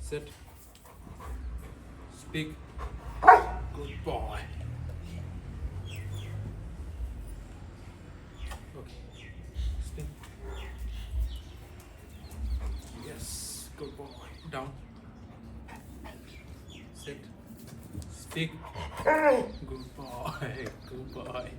Sit. Speak. Good boy. Okay. Spin. Yes. Good boy. Down. Sit. Speak. Good boy. Good boy.